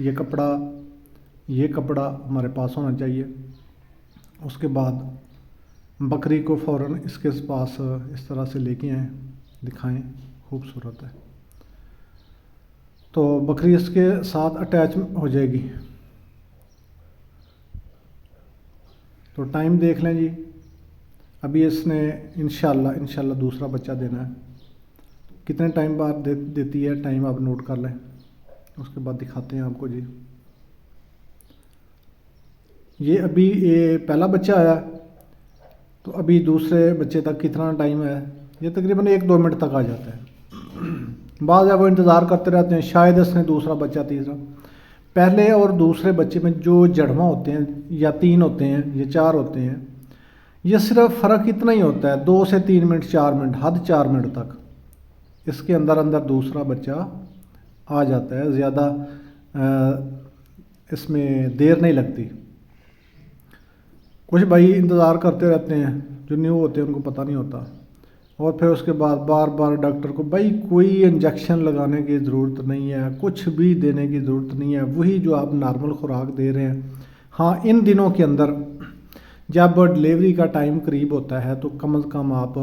یہ کپڑا ہمارے پاس ہونا چاہیے۔ اس کے بعد بکری کو فوراً اس کے پاس اس طرح سے لے کے آئیں، دکھائیں، خوبصورت ہے تو بکری اس کے ساتھ اٹیچ ہو جائے گی۔ تو ٹائم دیکھ لیں جی، ابھی اس نے انشاءاللہ دوسرا بچہ دینا ہے۔ کتنے ٹائم بعد دیتی ہے، ٹائم آپ نوٹ کر لیں، اس کے بعد دکھاتے ہیں آپ کو جی۔ یہ ابھی پہلا بچہ آیا تو ابھی دوسرے بچے تک کتنا ٹائم ہے، یہ تقریباً 1-2 منٹ تک آ جاتا ہے۔ بعض جب وہ انتظار کرتے رہتے ہیں، شاید اس نے دوسرا بچہ تیسرا۔ پہلے اور دوسرے بچے میں جو جڑواں ہوتے ہیں، یا 3 ہوتے ہیں یا 4 ہوتے ہیں، یہ صرف فرق اتنا ہی ہوتا ہے 2 سے 3 منٹ، 4 منٹ، حد 4 منٹ تک اس کے اندر دوسرا بچہ آ جاتا ہے، زیادہ اس میں دیر نہیں لگتی۔ کچھ بھائی انتظار کرتے رہتے ہیں، جو نیو ہوتے ہیں ان کو پتہ نہیں ہوتا، اور پھر اس کے بعد بار بار ڈاکٹر کو بھائی کوئی انجیکشن لگانے کی ضرورت نہیں ہے، کچھ بھی دینے کی ضرورت نہیں ہے، وہی جو آپ نارمل خوراک دے رہے ہیں۔ ہاں ان دنوں کے اندر جب ڈلیوری کا ٹائم قریب ہوتا ہے تو کم از کم آپ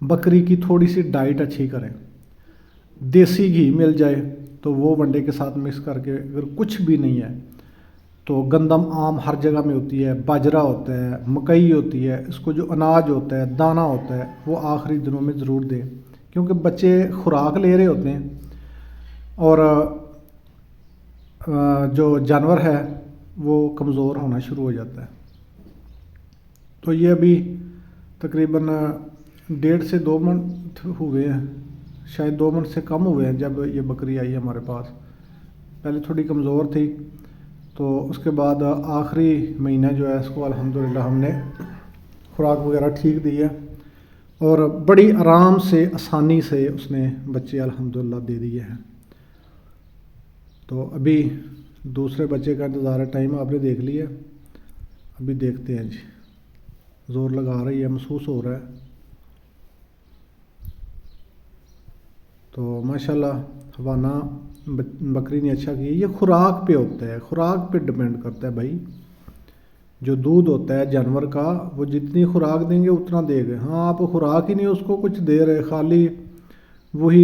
بکری کی تھوڑی سی ڈائٹ اچھی کریں، دیسی گھی مل جائے تو وہ ونڈے کے ساتھ مکس کر کے، اگر کچھ بھی نہیں ہے تو گندم عام ہر جگہ میں ہوتی ہے، باجرا ہوتا ہے، مکئی ہوتی ہے، اس کو جو اناج ہوتا ہے، دانہ ہوتا ہے، وہ آخری دنوں میں ضرور دیں، کیونکہ بچے خوراک لے رہے ہوتے ہیں اور جو جانور ہے وہ کمزور ہونا شروع ہو جاتا ہے۔ تو یہ ابھی تقریباً 1.5 سے 2 منتھ ہوئے ہیں، شاید 2 منتھ سے کم ہوئے ہیں جب یہ بکری آئی ہے ہمارے پاس۔ پہلے تھوڑی کمزور تھی، تو اس کے بعد آخری مہینہ جو ہے اس کو الحمدللہ ہم نے خوراک وغیرہ ٹھیک دی ہے، اور بڑی آرام سے، آسانی سے اس نے بچے الحمدللہ دے دیے ہیں۔ تو ابھی دوسرے بچے کا انتظار ہے، ٹائم آپ نے دیکھ لیا، ابھی دیکھتے ہیں جی۔ زور لگا رہی ہے، محسوس ہو رہا ہے۔ تو ماشاءاللہ حوانہ بکری نے اچھا کیا۔ یہ خوراک پہ ہوتا ہے، خوراک پہ ڈپینڈ کرتا ہے بھائی۔ جو دودھ ہوتا ہے جانور کا، وہ جتنی خوراک دیں گے اتنا دے گا۔ ہاں آپ خوراک ہی نہیں اس کو کچھ دے رہے، خالی وہی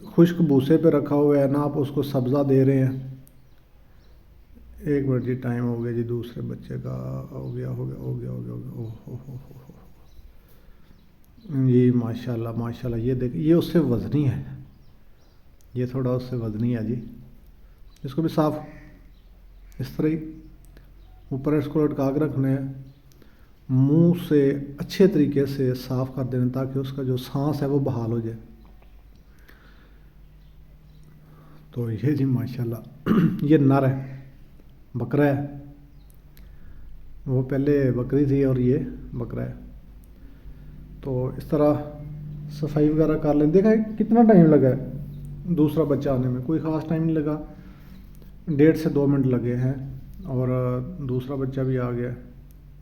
خشک بھوسے پہ رکھا ہوا ہے، نہ آپ اس کو سبزہ دے رہے ہیں۔ 1 منٹ جی، ٹائم ہو گیا جی، دوسرے بچے کا ہو گیا جی، ماشاءاللہ ماشاءاللہ۔ یہ دیکھ، یہ اس سے وزنی ہے، یہ تھوڑا اس سے وزنی ہے جی۔ اس کو بھی صاف اس طرح ہی اوپر اس کو لٹکا کے رکھنا ہے، منہ سے اچھے طریقے سے صاف کر دینا تاکہ اس کا جو سانس ہے وہ بحال ہو جائے۔ تو یہ جی ماشاءاللہ یہ نر ہے، بکرا ہے، وہ پہلے بکری تھی اور یہ بکرا ہے۔ تو اس طرح صفائی وغیرہ کر لیں۔ دیکھا کتنا ٹائم لگا ہے دوسرا بچہ آنے میں، کوئی خاص ٹائم نہیں لگا، 1.5 سے 2 منٹ لگے ہیں، اور دوسرا بچہ بھی آ گیا۔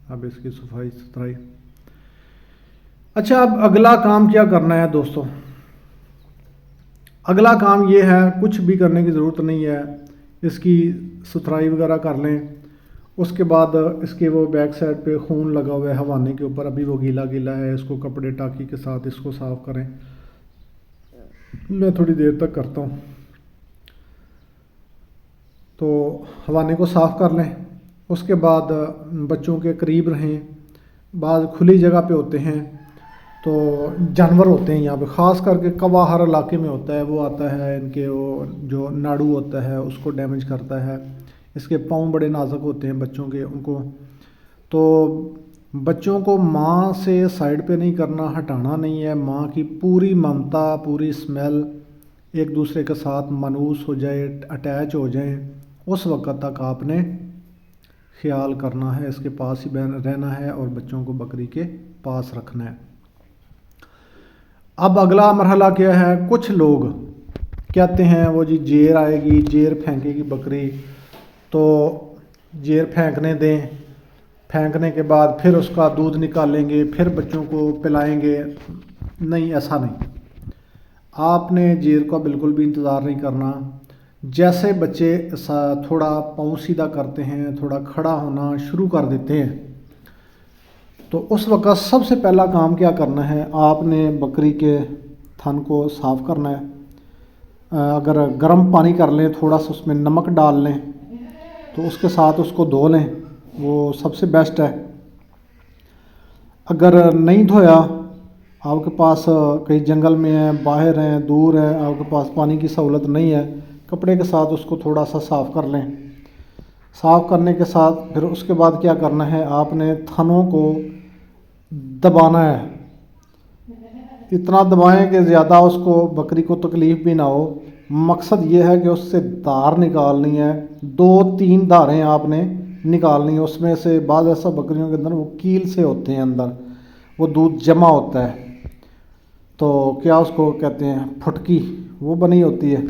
اب اس کی صفائی ستھرائی۔ اچھا، اب اگلا کام کیا کرنا ہے دوستو؟ اگلا کام یہ ہے، کچھ بھی کرنے کی ضرورت نہیں ہے، اس کی ستھرائی وغیرہ کر لیں۔ اس کے بعد اس کے وہ بیک سائڈ پہ خون لگا ہوا ہے حوانے کے اوپر، ابھی وہ گیلا گیلا ہے، اس کو کپڑے ٹاکی کے ساتھ اس کو صاف کریں۔ میں تھوڑی دیر تک کرتا ہوں۔ تو حوانے کو صاف کر لیں، اس کے بعد بچوں کے قریب رہیں۔ بعض کھلی جگہ پہ ہوتے ہیں تو جانور ہوتے ہیں یہاں پہ، خاص کر کے کوا ہر علاقے میں ہوتا ہے، وہ آتا ہے ان کے وہ جو ناڑو ہوتا ہے اس کو ڈیمیج کرتا ہے۔ اس کے پاؤں بڑے نازک ہوتے ہیں بچوں کے، ان کو تو بچوں کو ماں سے سائڈ پہ نہیں کرنا، ہٹانا نہیں ہے۔ ماں کی پوری ممتا، پوری اسمیل ایک دوسرے کے ساتھ منوس ہو جائے، اٹیچ ہو جائیں، اس وقت تک آپ نے خیال کرنا ہے، اس کے پاس ہی رہنا ہے اور بچوں کو بکری کے پاس رکھنا ہے۔ اب اگلا مرحلہ کیا ہے؟ کچھ لوگ کہتے ہیں وہ جی جیر آئے گی، جیر پھینکے گی بکری، تو جیر پھینکنے دیں، پھینکنے کے بعد پھر اس کا دودھ نکالیں گے، پھر بچوں کو پلائیں گے۔ نہیں، ایسا نہیں، آپ نے جیر کا بالکل بھی انتظار نہیں کرنا۔ جیسے بچے تھوڑا پاؤں سیدھا کرتے ہیں، تھوڑا کھڑا ہونا شروع کر دیتے ہیں، تو اس وقت سب سے پہلا کام کیا کرنا ہے، آپ نے بکری کے تھن کو صاف کرنا ہے۔ اگر گرم پانی کر لیں، تھوڑا سا اس میں نمک ڈال لیں تو اس کے ساتھ اس کو دھو لیں، وہ سب سے بیسٹ ہے۔ اگر نہیں دھویا، آپ کے پاس کہیں جنگل میں ہیں، باہر ہیں، دور ہیں، آپ کے پاس پانی کی سہولت نہیں ہے، کپڑے کے ساتھ اس کو تھوڑا سا صاف کر لیں۔ صاف کرنے کے ساتھ پھر اس کے بعد کیا کرنا ہے، آپ نے تھنوں کو دبانا ہے، اتنا دبائیں کہ زیادہ اس کو بکری کو تکلیف بھی نہ ہو۔ مقصد یہ ہے کہ اس سے دھار نکالنی ہے، 2-3 دھاریں آپ نے نکالنی ہے، اس میں سے بعض ایسا بکریوں کے اندر وہ کیل سے ہوتے ہیں، اندر وہ دودھ جمع ہوتا ہے، تو کیا اس کو کہتے ہیں، پھٹکی، وہ بنی ہوتی ہے۔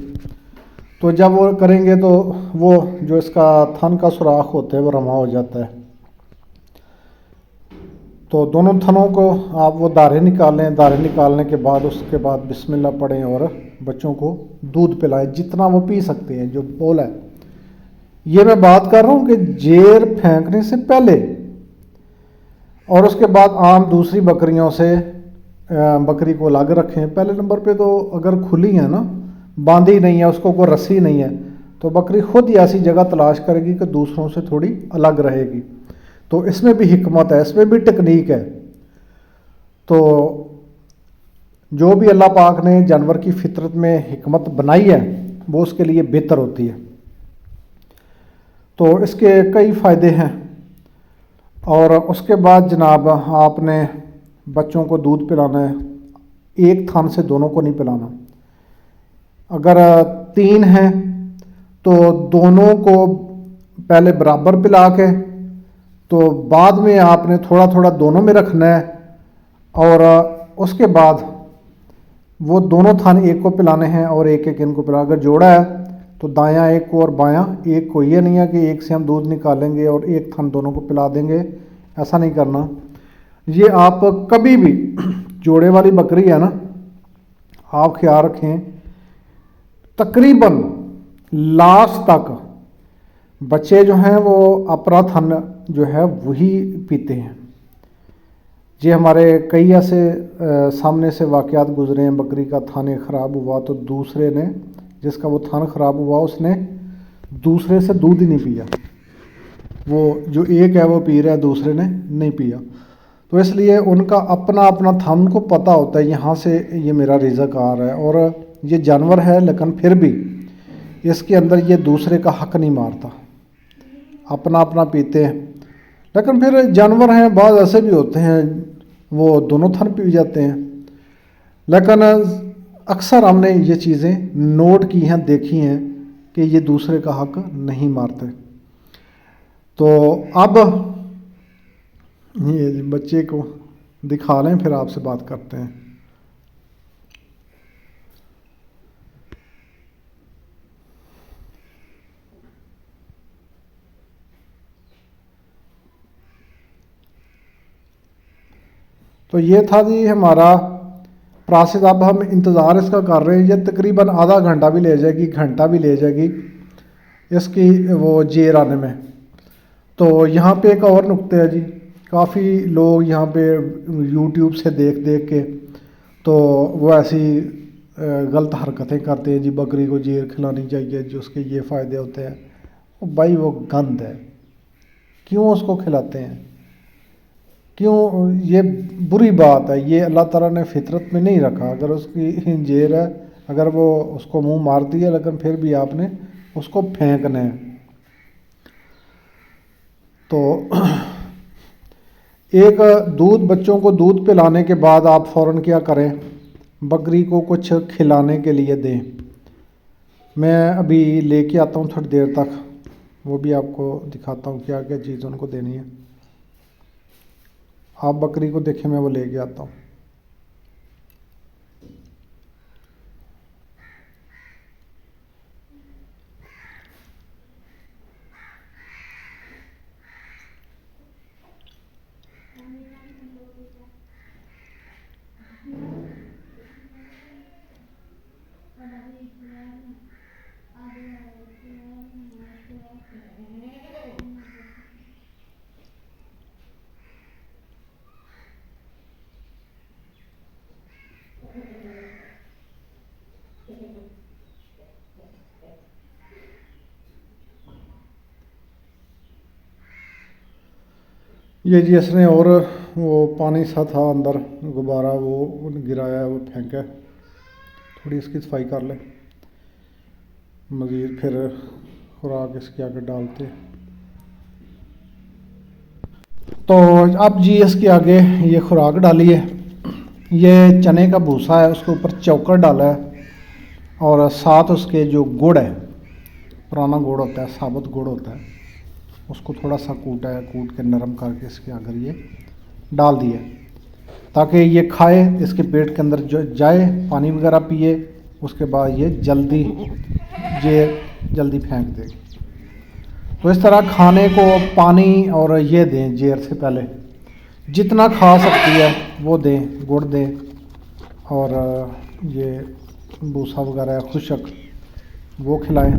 تو جب وہ کریں گے تو وہ جو اس کا تھن کا سوراخ ہوتا ہے وہ رواں ہو جاتا ہے۔ تو دونوں تھنوں کو آپ وہ دھاریں نکالیں، دھاریں نکالنے کے بعد اس کے بعد بسم اللہ پڑھیں اور بچوں کو دودھ پلائیں جتنا وہ پی سکتے ہیں، جو بول ہے۔ یہ میں بات کر رہا ہوں کہ جیر پھینکنے سے پہلے، اور اس کے بعد عام دوسری بکریوں سے بکری کو الگ رکھیں۔ پہلے نمبر پہ تو اگر کھلی ہے نا، باندھی نہیں ہے، اس کو کوئی رسی نہیں ہے، تو بکری خود ہی ایسی جگہ تلاش کرے گی کہ دوسروں سے تھوڑی الگ رہے گی۔ تو اس میں بھی حکمت ہے، اس میں بھی ٹیکنیک ہے۔ تو جو بھی اللہ پاک نے جانور کی فطرت میں حکمت بنائی ہے وہ اس کے لیے بہتر ہوتی ہے۔ تو اس کے کئی فائدے ہیں۔ اور اس کے بعد جناب آپ نے بچوں کو دودھ پلانا ہے، ایک تھن سے دونوں کو نہیں پلانا۔ اگر 3 ہیں تو دونوں کو پہلے برابر پلا کے، تو بعد میں آپ نے تھوڑا تھوڑا دونوں میں رکھنا ہے، اور اس کے بعد وہ دونوں تھن ایک کو پلانے ہیں اور ایک ایک ان کو پلانا۔ اگر جوڑا ہے تو دایاں ایک کو اور بایاں ایک کو، یہ نہیں ہے کہ ایک سے ہم دودھ نکالیں گے اور ایک تھن دونوں کو پلا دیں گے، ایسا نہیں کرنا۔ یہ آپ کبھی بھی جوڑے والی بکری ہے نا، آپ خیال رکھیں تقریباً لاسٹ تک بچے جو ہیں وہ اپنا تھن جو ہے وہی پیتے ہیں۔ یہ ہمارے کئی ایسے سامنے سے واقعات گزرے ہیں، بکری کا تھن خراب ہوا تو دوسرے نے، جس کا وہ تھن خراب ہوا، اس نے دوسرے سے دودھ ہی نہیں پیا، وہ جو ایک ہے وہ پی رہا ہے، دوسرے نے نہیں پیا۔ تو اس لیے ان کا اپنا اپنا تھن کو پتہ ہوتا ہے، یہاں سے یہ میرا رزق آ رہا ہے، اور یہ جانور ہے لیکن پھر بھی اس کے اندر یہ دوسرے کا حق نہیں مارتا، اپنا اپنا پیتے ہیں۔ لیکن پھر جانور ہیں، بعض ایسے بھی ہوتے ہیں وہ دونوں تھن پی جاتے ہیں، لیکن اکثر ہم نے یہ چیزیں نوٹ کی ہیں، دیکھی ہیں کہ یہ دوسرے کا حق نہیں مارتے۔ تو اب یہ بچے کو دکھا لیں، پھر آپ سے بات کرتے ہیں۔ تو یہ تھا جی ہمارا پروسیس۔ اب ہم انتظار اس کا کر رہے ہیں، یہ تقریباً آدھا گھنٹہ بھی لے جائے گی، گھنٹہ بھی لے جائے گی اس کی وہ جیر آنے میں۔ تو یہاں پہ ایک اور نقطہ ہے جی، کافی لوگ یہاں پہ یوٹیوب سے دیکھ دیکھ کے تو وہ ایسی غلط حرکتیں کرتے ہیں جی، بکری کو جیر کھلانی چاہیے جو اس کے یہ فائدے ہوتے ہیں۔ بھائی وہ گند ہے، کیوں اس کو کھلاتے ہیں؟ کیوں؟ یہ بری بات ہے، یہ اللہ تعالیٰ نے فطرت میں نہیں رکھا۔ اگر اس کی جیر ہے، اگر وہ اس کو منہ مارتی ہے، لیکن پھر بھی آپ نے اس کو پھینکنا ہے۔ تو ایک دودھ، بچوں کو دودھ پلانے کے بعد آپ فوراً کیا کریں، بکری کو کچھ کھلانے کے لیے دیں۔ میں ابھی لے کے آتا ہوں تھوڑی دیر تک، وہ بھی آپ کو دکھاتا ہوں کیا کیا چیز ان کو دینی ہے۔ آپ بکری کو دیکھیں، میں وہ لے کے آتا ہوں۔ یہ جی اس نے اور وہ پانی سا تھا اندر غبارہ وہ گرایا ہے، وہ پھینکا ہے، تھوڑی اس کی صفائی کر لیں، مزید پھر خوراک اس کے آگے ڈالتے۔ تو اب جی اس کے آگے یہ خوراک ڈالی ہے، یہ چنے کا بھوسا ہے، اس کے اوپر چوکر ڈالا ہے، اور ساتھ اس کے جو گڑ ہے، پرانا گڑ ہوتا ہے، ثابت گڑ ہوتا ہے، اس کو تھوڑا سا کوٹا ہے، کوٹ کے نرم کر کے اس کے آگے یہ ڈال دیا تاکہ یہ کھائے، اس کے پیٹ کے اندر جو جائے، پانی وغیرہ پیے، اس کے بعد یہ جلدی پھینک دے گی۔ تو اس طرح کھانے کو پانی اور یہ دیں جیر سے پہلے، جتنا کھا سکتی ہے وہ دیں، گڑ دیں، اور یہ بھوسا وغیرہ خشک وہ کھلائیں۔